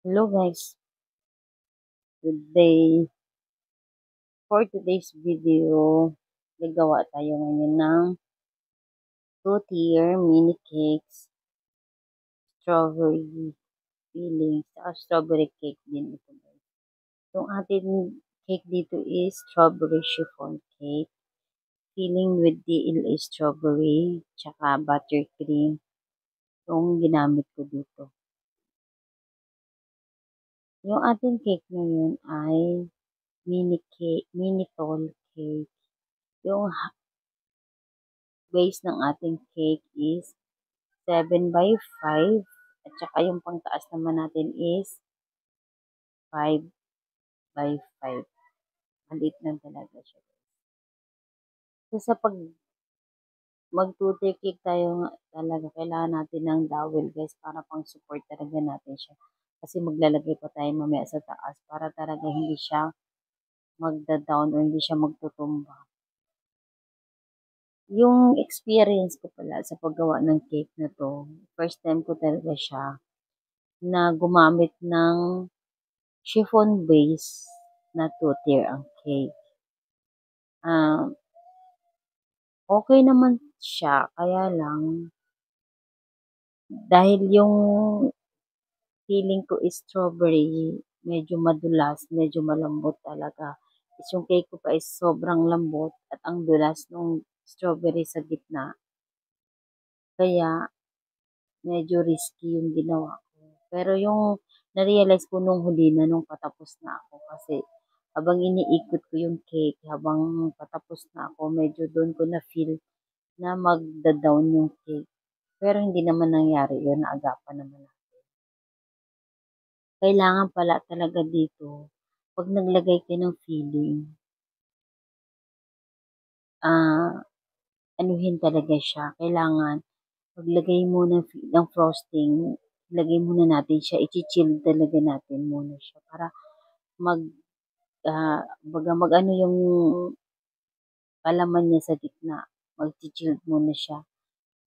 Hello guys, good day. For today's video, gagawa tayo ngayon ng 2-tier mini cakes, strawberry filling, saka strawberry cake din ito guys. Yung ating cake dito is strawberry chiffon cake, filling with DLA strawberry, tsaka buttercream, yung ginamit ko dito. Yung ating cake ngayon ay mini cake, mini tall cake. Yung base ng ating cake is 7 by 5 at saka yung pangtaas naman natin is 5 by 5. Maliit lang talaga siya. So sa pag mag-tutor cake tayo talaga, kailangan natin ng dowel guys para pang support talaga natin siya. Kasi maglalagay pa tayo mamaya sa taas para talaga hindi siya magda-down o hindi siya magtutumba. Yung experience ko pala sa paggawa ng cake na to, first time ko talaga siya na gumamit ng chiffon base na 2-tier ang cake. Okay naman siya, kaya lang, dahil yung feeling ko is strawberry, medyo madulas, medyo malambot talaga. Is yung cake ko pa is sobrang lambot at ang dulas ng strawberry sa gitna. Kaya, medyo risky yung ginawa ko. Pero yung na-realize ko nung huli na nung patapos na ako kasi habang iniikot ko yung cake, habang patapos na ako, medyo doon ko na feel na magda-down yung cake. Pero hindi naman nangyari yun, naagapan naman ako. Kailangan pala talaga dito, pag naglagay ka ng filling, anuhin talaga siya. Kailangan, paglagay mo ng frosting, ilagay muna natin siya, i-chill talaga natin muna siya para mag, mag-ano yung palaman niya sa gitna, mag-chill muna siya.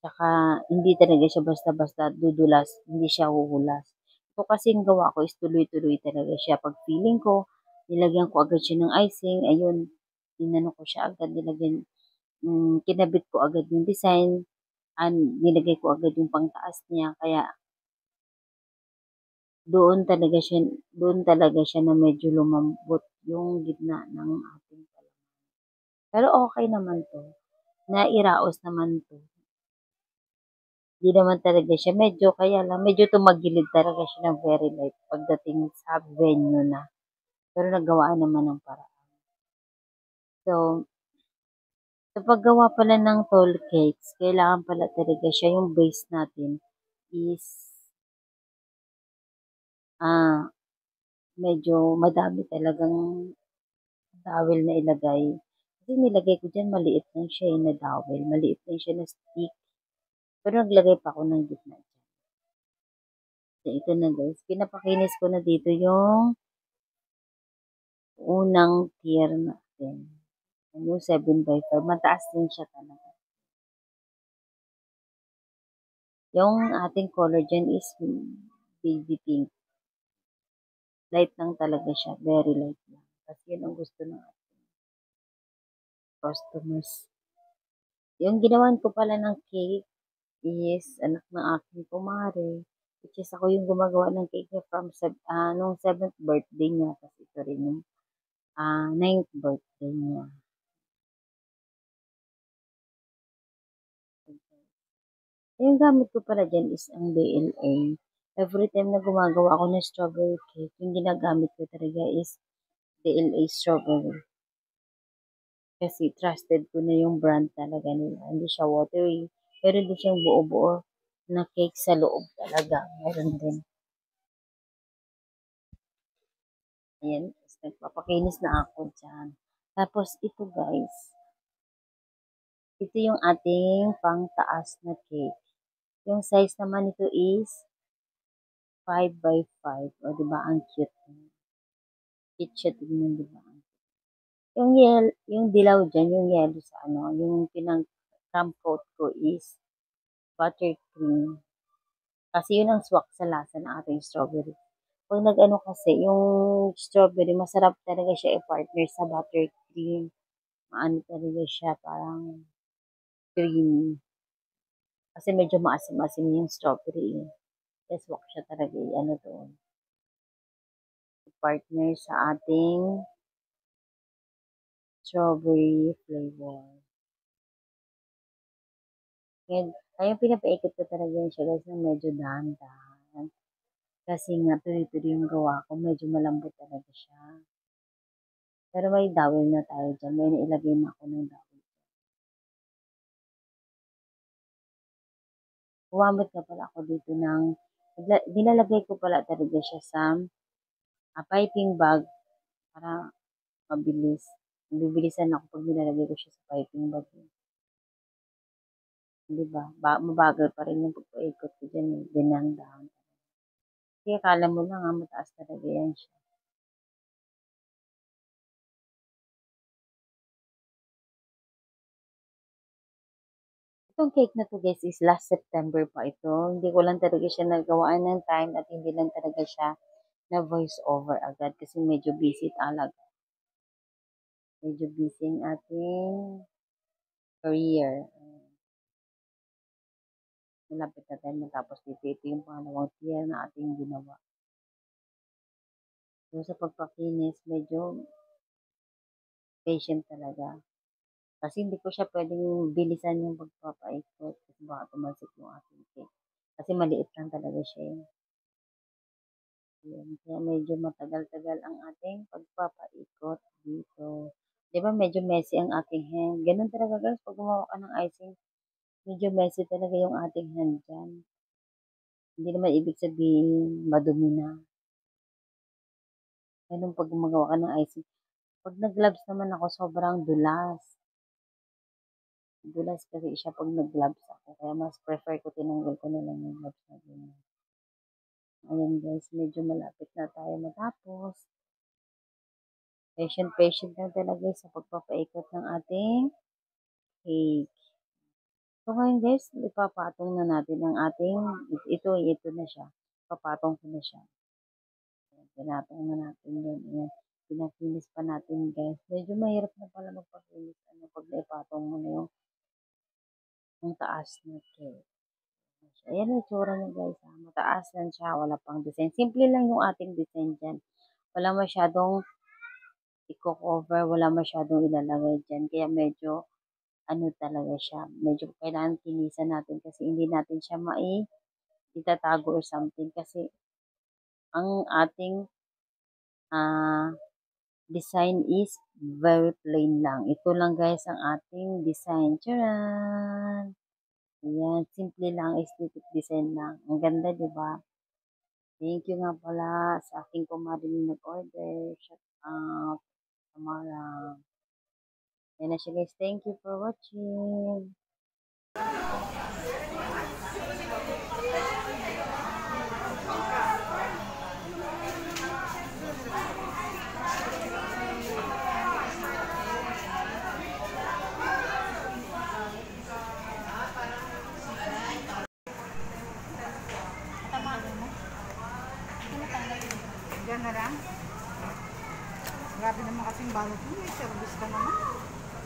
Tsaka, hindi talaga siya basta-basta dudulas, hindi siya huhulas. Ito kasi yung gawa ko is tuloy-tuloy talaga siya. Pag feeling ko, nilagyan ko agad siya ng icing, ayun, inano ko siya agad, kinabit ko agad yung design, nilagay ko agad yung pangtaas niya, kaya doon talaga siya na medyo lumambot yung gitna ng ating palaman. Pero okay naman to, nairaos naman to. Di naman talaga siya medyo, kaya lang, medyo tumagilid talaga siya ng very light pagdating sa venue na. Pero nagawa naman ng paraan. So, sa paggawa pala ng tall cakes, kailangan pala talaga siya, yung base natin is, medyo madami talagang dowel na ilagay. Kasi nilagay ko dyan, maliit lang siya na dowel, maliit lang siya na stick. Pero naglagay pa ako ng gitna dyan. So, ito na guys, pinapakinis ko na dito yung unang tier natin. Yung 7 by 5, mataas din siya talaga. Yung ating color dyan is baby pink. Light lang talaga siya, very light lang. Kasi yun ang gusto ng ating customers. Yung ginawan ko pala ng cake is anak ng aking kumare. Which is ako yung gumagawa ng cake niya from nung 7th birthday niya. Kasi ito rin yung 9th birthday niya. Yung gamit ko pala dyan is ang DLA. Every time na gumagawa ako ng strawberry cake, yung ginagamit ko talaga is DLA strawberry. Kasi trusted ko na yung brand talaga nila. Hindi siya watery. Pero hindi siyang buo-buo na cake sa loob talaga. Meron din. Ayan. Nagpapakinis na ako dyan. Tapos ito guys. Ito yung ating pangtaas na cake. Yung size naman nito is 5 by 5. O diba ang cute. Cute siya tignan diba. Yung dilaw dyan, yung yellow sa yung pinang-crumb coat ko is buttercream. Kasi yun ang swak sa lasa ng ating strawberry. Pag nag-ano kasi, yung strawberry, masarap talaga siya i-partner sa buttercream. Maano talaga siya, parang creamy. Kasi medyo maasim-asim yung strawberry. Yes, wak siya talaga ano doon. Partner sa ating strawberry flavor. Ngayon, kaya pinapaikot ko talaga yun siya guys ng medyo dahan-dahan. Kasi nga, tuloy-tuloy yung gawa ko, medyo malambot talaga siya. Pero may dawil na tayo dyan. May nailagay na ako ng dawil. Gumamit na pala ako dito ng, dinalagay ko pala talaga siya sa piping bag para mabilis. Bibilisan ako pag nilalagay ko siya sa piping bag. Di ba? Mabagal pa rin yung pagpaikot ko dyan. Dinang-dang. Kasi akala mo lang mataas talaga yan siya. Itong cake na to guys is last September pa ito. Hindi ko lang talaga siya nagawaan ng time at hindi lang talaga siya na voice over agad kasi medyo busy talaga. Medyo busy ang ating career. Malapit na tayo matapos dito. Ito yung pangalawang year na ating ginawa. So sa pagpakinis, medyo patient talaga. Kasi hindi ko siya pwedeng bilisan yung pagpapaikot kasi baka tumalsik yung ating cake. Kasi maliit lang talaga siya. Yun. Kaya medyo matagal-tagal ang ating pagpapaikot dito. Di ba medyo messy ang ating hand? Ganun talaga guys, pag gumawa ka ng icing, medyo messy talaga yung ating hand dyan. Hindi naman ibig sabihin madumi na. Ganun pag gumagawa ka ng icing. Pag nag-gloves naman ako, sobrang dulas. Dulas kasi siya pag nag-gloves ako. Kaya mas prefer ko tinanggal ko na lang yung gloves na ganyan. Ayan guys, medyo malapit na tayo matapos. Patient lang talaga sa pagpapaikot ng ating cake. So ngayon guys, ipapatong na natin ang ating, ito na siya. Papatong ko na siya. Pinatong na natin yun. Ayan. Pinakinis pa natin guys. Medyo mahirap na pala magpakinis. Pag naipatong mo na yung taas na cake. Ayan ang itsura niya guys. Mataas lang siya. Wala pang design. Simple lang yung ating design dyan. Wala masyadong i-cover. Wala masyadong ilalagay dyan. Kaya medyo ano talaga siya. Medyo kailangan kinisan natin kasi hindi natin siya itatago or something. Kasi ang ating design is very plain lang. Ito lang guys ang ating design. Charan! Ayan, simple lang, aesthetic design lang. Ang ganda, di ba? Thank you nga pala sa aking kumarin nag-order. Shout out. Tamara. Ayan na siya guys. Thank you for watching. Diyan na lang. Grabe naman kasing balot mo. May service ka naman.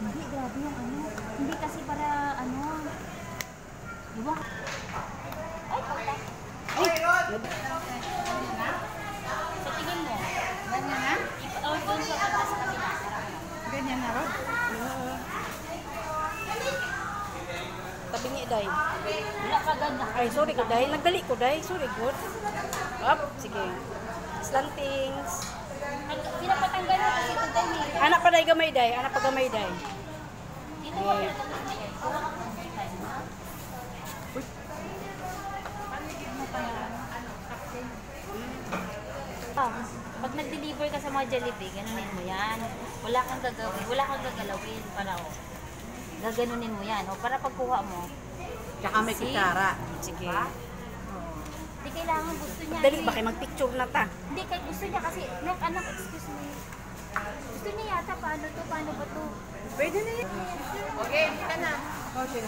Hindi, grabe yung ano. Hindi kasi para ano. Diba? Ay, pagka. Ay! Sa tingin mo. Ganyan na? Or doon sa pagka sa kabila. Ganyan na rin? Tabi niya, Day. Wala ka ganda. Ay, sorry ko, Day. Nagdali ko, Day. Sorry, good. Up, sige. Slantings. Pinapatanggal mo kasi ito dahil may... Anak pa Day gamay, Day. Anak pa gamay, Day. Dito mo pinatanggal mo yan. Kuha ka mo ng time, ha? Pag nag-deliver ka sa mga Jollibee, ganunin mo yan. Wala kang gagawin, wala kang gagalawin para o. Gaganunin mo yan. O para pagkuha mo. Tsaka may kutsara. Sige. Hindi kailangan gusto niya. Dali ba kayo mag-picture na ta? Hindi, kay gusto niya kasi, anak, excuse me. Gusto niya yata, paano ba to? Pwede na yan. Okay, kita na.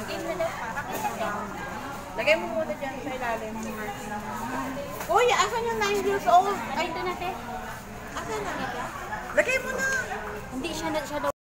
Game na daw, pakita niya. Lagay mo muna dyan sa ilalim. Kuya, asan yung 9 years old? Ay, ito natin. Asan na? Lagay mo na. Hindi siya daw